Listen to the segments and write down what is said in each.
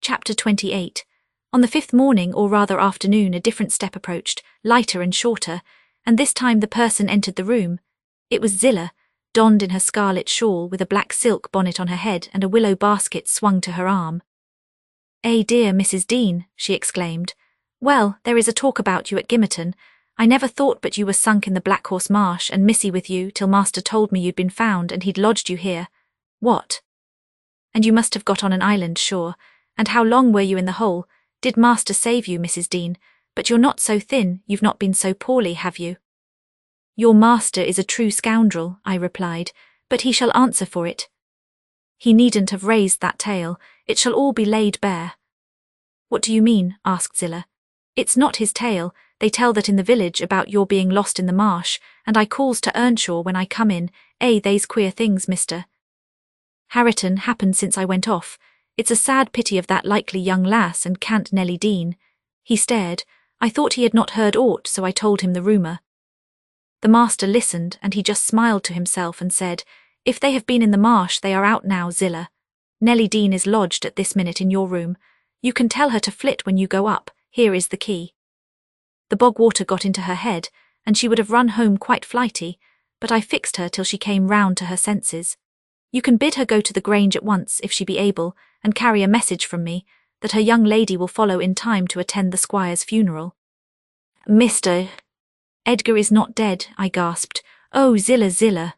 Chapter 28. On the fifth morning, or rather afternoon, a different step approached, lighter and shorter, and this time the person entered the room. It was Zillah, donned in her scarlet shawl with a black silk bonnet on her head and a willow basket swung to her arm. "Eh dear, Mrs. Dean," she exclaimed. "Well, there is a talk about you at Gimmerton. I never thought but you were sunk in the Black Horse Marsh and missy with you till master told me you'd been found and he'd lodged you here. What? And you must have got on an island, sure. And how long were you in the hole? Did master save you, Mrs. Dean? But you're not so thin, you've not been so poorly, have you?" "Your master is a true scoundrel," I replied, "but he shall answer for it. He needn't have raised that tale, it shall all be laid bare." "What do you mean?" asked Zillah. "It's not his tale, they tell that in the village about your being lost in the marsh, and I calls to Earnshaw when I come in, they's queer things, Mr. Harriton happened since I went off. It's a sad pity of that likely young lass and cant Nellie Dean." He stared. I thought he had not heard aught, so I told him the rumour. The master listened, and he just smiled to himself and said, "If they have been in the marsh, they are out now, Zillah. Nellie Dean is lodged at this minute in your room. You can tell her to flit when you go up. Here is the key." The bog water got into her head, and she would have run home quite flighty, but I fixed her till she came round to her senses. "You can bid her go to the Grange at once, if she be able, and carry a message from me, that her young lady will follow in time to attend the squire's funeral." "Mr. Edgar is not dead," I gasped. "Oh, Zillah, Zillah."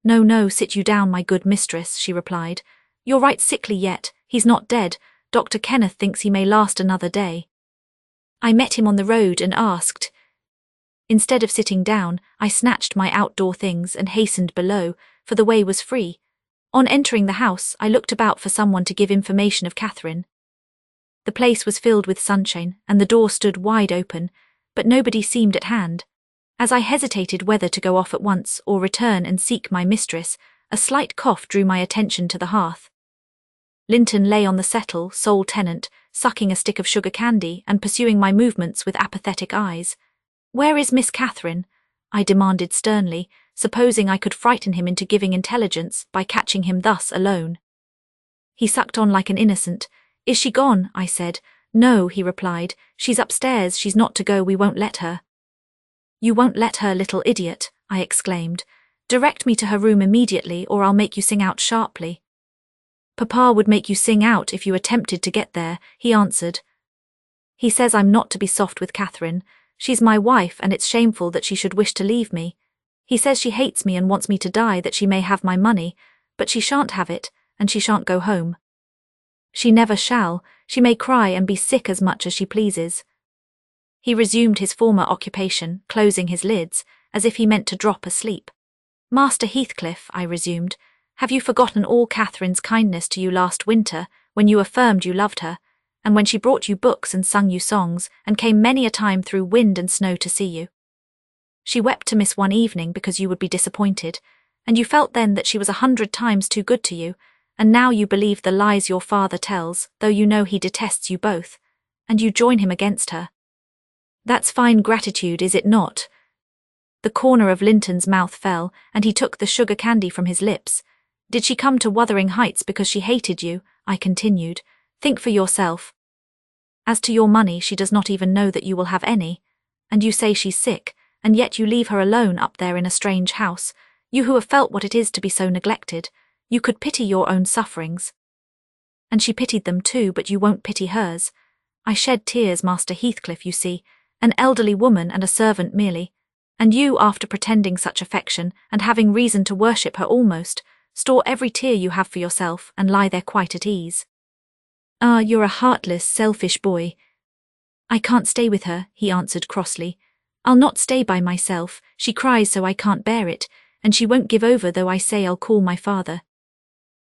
"No, no, sit you down, my good mistress," she replied. "You're right sickly yet, he's not dead. Dr. Kenneth thinks he may last another day." I met him on the road and asked. Instead of sitting down, I snatched my outdoor things and hastened below, for the way was free. On entering the house, I looked about for someone to give information of Catherine. The place was filled with sunshine, and the door stood wide open, but nobody seemed at hand. As I hesitated whether to go off at once or return and seek my mistress, a slight cough drew my attention to the hearth. Linton lay on the settle, sole tenant, sucking a stick of sugar candy and pursuing my movements with apathetic eyes. "Where is Miss Catherine?" I demanded sternly, supposing I could frighten him into giving intelligence by catching him thus alone. He sucked on like an innocent. "Is she gone?" I said. "No," he replied. "She's upstairs, she's not to go, we won't let her." "You won't let her, little idiot," I exclaimed. "Direct me to her room immediately, or I'll make you sing out sharply." "Papa would make you sing out if you attempted to get there," he answered. "He says I'm not to be soft with Catherine. She's my wife, and it's shameful that she should wish to leave me. He says she hates me and wants me to die that she may have my money, but she shan't have it, and she shan't go home. She never shall. She may cry and be sick as much as she pleases." He resumed his former occupation, closing his lids, as if he meant to drop asleep. "Master Heathcliff," I resumed, "have you forgotten all Catherine's kindness to you last winter, when you affirmed you loved her, and when she brought you books and sung you songs, and came many a time through wind and snow to see you? She wept to miss one evening because you would be disappointed, and you felt then that she was 100 times too good to you, and now you believe the lies your father tells, though you know he detests you both, and you join him against her. That's fine gratitude, is it not?" The corner of Linton's mouth fell, and he took the sugar candy from his lips. "Did she come to Wuthering Heights because she hated you?" I continued. "Think for yourself. As to your money, she does not even know that you will have any. And you say she's sick, and yet you leave her alone up there in a strange house. You who have felt what it is to be so neglected, you could pity your own sufferings. And she pitied them too, but you won't pity hers. I shed tears, Master Heathcliff, you see, an elderly woman and a servant merely. And you, after pretending such affection, and having reason to worship her almost, store every tear you have for yourself, and lie there quite at ease. Ah, you're a heartless, selfish boy." "I can't stay with her," he answered crossly. "I'll not stay by myself, she cries so I can't bear it, and she won't give over though I say I'll call my father."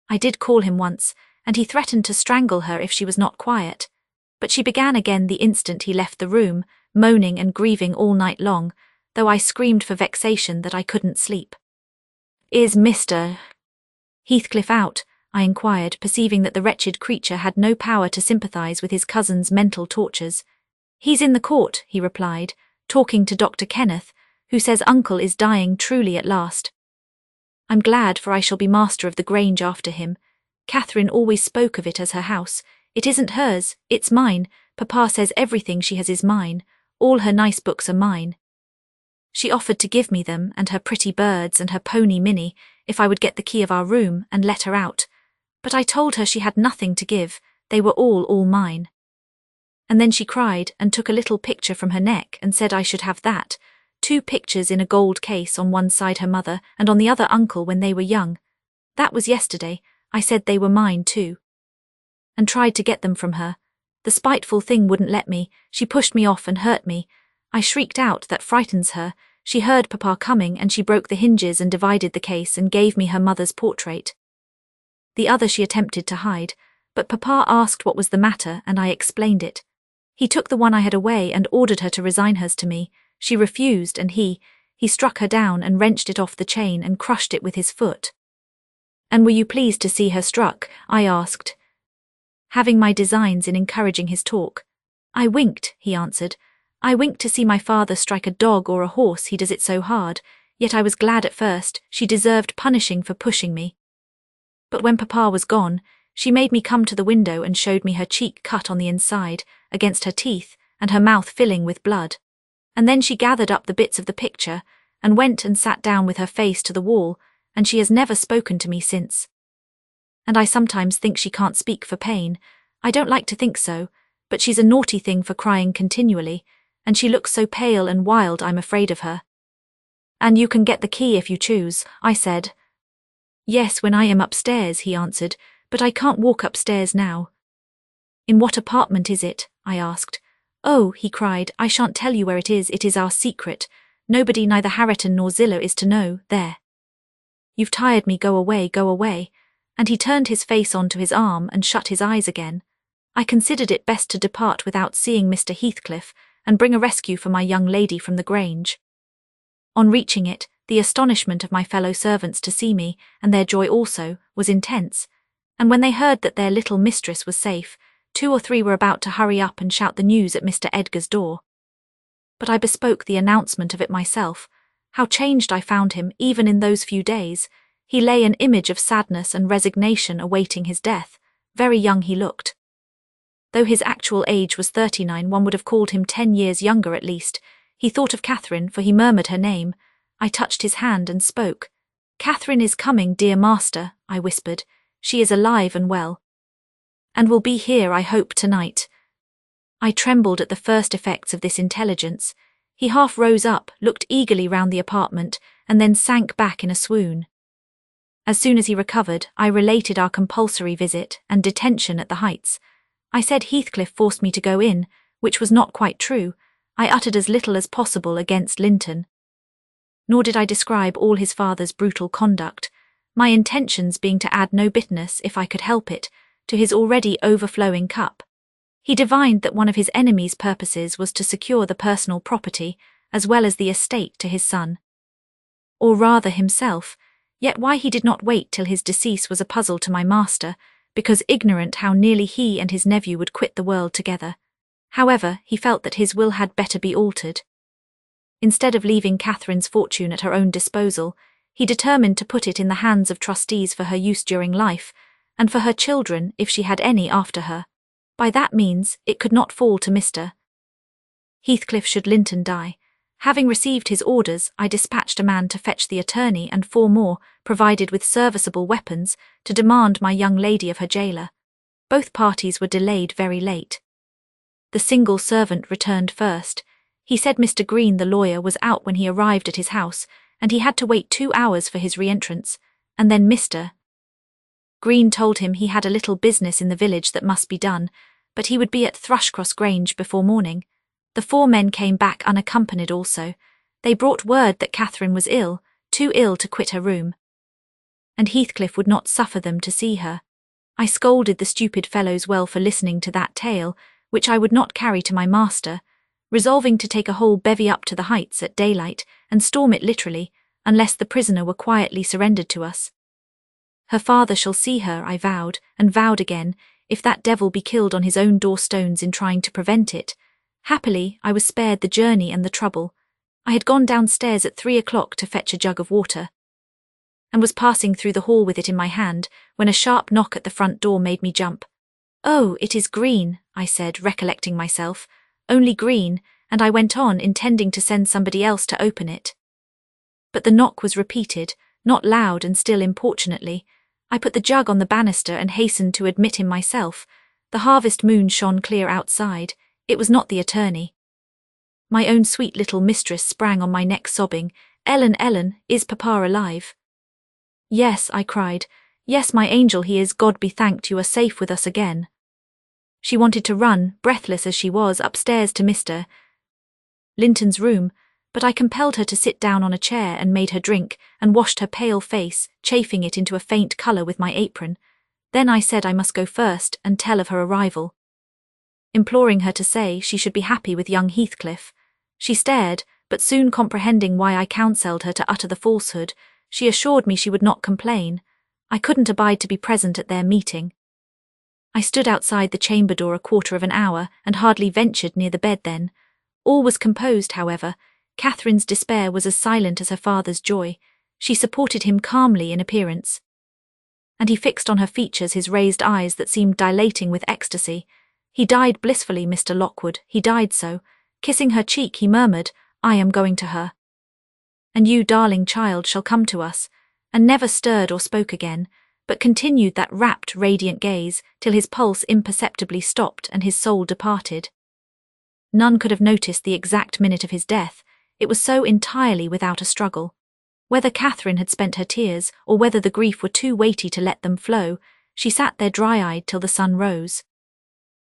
I did call him once, and he threatened to strangle her if she was not quiet. But she began again the instant he left the room, moaning and grieving all night long, though I screamed for vexation that I couldn't sleep. "Is Mr. Heathcliff out?" I inquired, perceiving that the wretched creature had no power to sympathise with his cousin's mental tortures. "He's in the court," he replied, "talking to Dr. Kenneth, who says uncle is dying truly at last. I'm glad, for I shall be master of the Grange after him. Catherine always spoke of it as her house. It isn't hers, it's mine. Papa says everything she has is mine. All her nice books are mine. She offered to give me them and her pretty birds and her pony Minnie if I would get the key of our room and let her out. But I told her she had nothing to give, they were all mine. And then she cried and took a little picture from her neck and said I should have that, 2 pictures in a gold case, on one side her mother and on the other uncle when they were young. That was yesterday. I said they were mine too. And tried to get them from her. The spiteful thing wouldn't let me, she pushed me off and hurt me. I shrieked out, that frightens her. She heard Papa coming and she broke the hinges and divided the case and gave me her mother's portrait. The other she attempted to hide, but Papa asked what was the matter and I explained it. He took the one I had away and ordered her to resign hers to me. She refused and he struck her down and wrenched it off the chain and crushed it with his foot. And were you pleased to see her struck? I asked, having my designs in encouraging his talk. I winked, he answered. I winked to see my father strike a dog or a horse, he does it so hard, yet I was glad at first. She deserved punishing for pushing me. But when Papa was gone, she made me come to the window and showed me her cheek cut on the inside, against her teeth, and her mouth filling with blood. And then she gathered up the bits of the picture, and went and sat down with her face to the wall, and she has never spoken to me since. And I sometimes think she can't speak for pain. I don't like to think so, but she's a naughty thing for crying continually, and she looks so pale and wild I'm afraid of her. And you can get the key if you choose, I said. Yes, when I am upstairs, he answered, but I can't walk upstairs now. In what apartment is it? I asked. Oh, he cried, I shan't tell you where it is our secret. Nobody, neither Harriton nor Zillah, is to know, there. You've tired me, go away, go away. And he turned his face onto his arm and shut his eyes again. I considered it best to depart without seeing Mr. Heathcliff, and bring a rescue for my young lady from the Grange. On reaching it, the astonishment of my fellow servants to see me, and their joy also, was intense, and when they heard that their little mistress was safe, 2 or 3 were about to hurry up and shout the news at Mr. Edgar's door. But I bespoke the announcement of it myself. How changed I found him, even in those few days. He lay an image of sadness and resignation awaiting his death. Very young he looked. Though his actual age was 39, one would have called him 10 years younger at least. He thought of Catherine, for he murmured her name. I touched his hand and spoke. Catherine is coming, dear master, I whispered. She is alive and well. And will be here, I hope, tonight. I trembled at the first effects of this intelligence. He half rose up, looked eagerly round the apartment, and then sank back in a swoon. As soon as he recovered, I related our compulsory visit and detention at the Heights. I said Heathcliff forced me to go in, which was not quite true. I uttered as little as possible against Linton. Nor did I describe all his father's brutal conduct, my intentions being to add no bitterness, if I could help it, to his already overflowing cup. He divined that one of his enemy's purposes was to secure the personal property, as well as the estate, to his son. Or rather himself, yet why he did not wait till his decease was a puzzle to my master, because ignorant how nearly he and his nephew would quit the world together. However, he felt that his will had better be altered. Instead of leaving Catherine's fortune at her own disposal, he determined to put it in the hands of trustees for her use during life, and for her children if she had any after her. By that means, it could not fall to Mr. Heathcliff should Linton die. Having received his orders, I dispatched a man to fetch the attorney and 4 more, provided with serviceable weapons, to demand my young lady of her gaoler. Both parties were delayed very late. The single servant returned first. He said Mr. Green, the lawyer, was out when he arrived at his house, and he had to wait 2 hours for his re-entrance, and then Mr. Green told him he had a little business in the village that must be done, but he would be at Thrushcross Grange before morning. The 4 men came back unaccompanied also. They brought word that Catherine was ill, too ill to quit her room. And Heathcliff would not suffer them to see her. I scolded the stupid fellows well for listening to that tale, which I would not carry to my master, resolving to take a whole bevy up to the Heights at daylight and storm it literally, unless the prisoner were quietly surrendered to us. Her father shall see her, I vowed, and vowed again, if that devil be killed on his own door-stones in trying to prevent it. Happily, I was spared the journey and the trouble. I had gone downstairs at 3 o'clock to fetch a jug of water, and was passing through the hall with it in my hand, when a sharp knock at the front door made me jump. "Oh, it is green," I said, recollecting myself. "Only green," and I went on, intending to send somebody else to open it. But the knock was repeated, not loud and still importunately. I put the jug on the banister and hastened to admit him myself. The harvest moon shone clear outside. It was not the attorney. My own sweet little mistress sprang on my neck sobbing, "Ellen, Ellen, is Papa alive?" "Yes," I cried. "Yes, my angel, he is. God be thanked you are safe with us again." She wanted to run, breathless as she was, upstairs to Mr. Linton's room, but I compelled her to sit down on a chair and made her drink, and washed her pale face, chafing it into a faint colour with my apron. Then I said I must go first and tell of her arrival, imploring her to say she should be happy with young Heathcliff. She stared, but soon comprehending why I counselled her to utter the falsehood, she assured me she would not complain. I couldn't abide to be present at their meeting. I stood outside the chamber door a quarter of an hour, and hardly ventured near the bed then. All was composed, however. Catherine's despair was as silent as her father's joy. She supported him calmly in appearance, and he fixed on her features his raised eyes that seemed dilating with ecstasy. "He died blissfully, Mr. Lockwood, he died so." Kissing her cheek, he murmured, "I am going to her. And you, darling child, shall come to us," and never stirred or spoke again, but continued that rapt, radiant gaze till his pulse imperceptibly stopped and his soul departed. None could have noticed the exact minute of his death. It was so entirely without a struggle. Whether Catherine had spent her tears, or whether the grief were too weighty to let them flow, she sat there dry-eyed till the sun rose.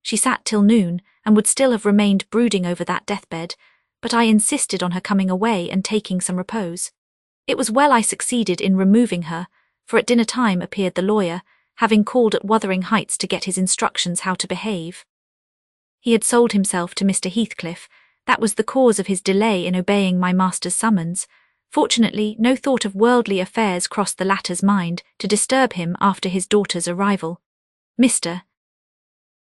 She sat till noon, and would still have remained brooding over that deathbed, but I insisted on her coming away and taking some repose. It was well I succeeded in removing her, for at dinner time appeared the lawyer, having called at Wuthering Heights to get his instructions how to behave. He had sold himself to Mr. Heathcliff. That was the cause of his delay in obeying my master's summons. Fortunately, no thought of worldly affairs crossed the latter's mind to disturb him after his daughter's arrival. Mr.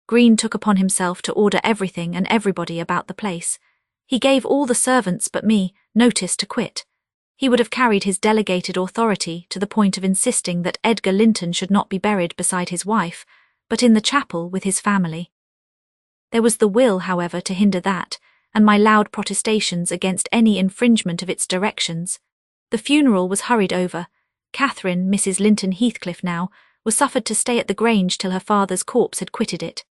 Green took upon himself to order everything and everybody about the place. He gave all the servants but me notice to quit. He would have carried his delegated authority to the point of insisting that Edgar Linton should not be buried beside his wife, but in the chapel with his family. There was the will, however, to hinder that, and my loud protestations against any infringement of its directions. The funeral was hurried over. Catherine, Mrs. Linton Heathcliff now, was suffered to stay at the Grange till her father's corpse had quitted it.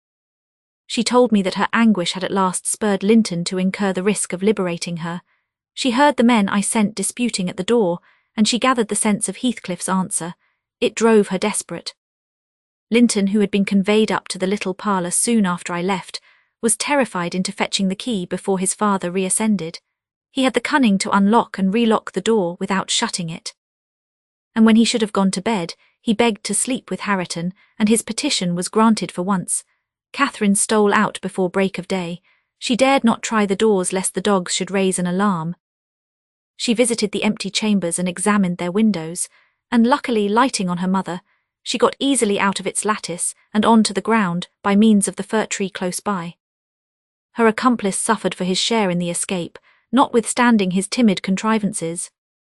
She told me that her anguish had at last spurred Linton to incur the risk of liberating her. She heard the men I sent disputing at the door, and she gathered the sense of Heathcliff's answer. It drove her desperate. Linton, who had been conveyed up to the little parlour soon after I left, was terrified into fetching the key before his father reascended. He had the cunning to unlock and relock the door without shutting it. And when he should have gone to bed, he begged to sleep with Harriton, and his petition was granted for once. Catherine stole out before break of day. She dared not try the doors lest the dogs should raise an alarm. She visited the empty chambers and examined their windows, and luckily lighting on her mother, she got easily out of its lattice and on to the ground by means of the fir tree close by. Her accomplice suffered for his share in the escape, notwithstanding his timid contrivances.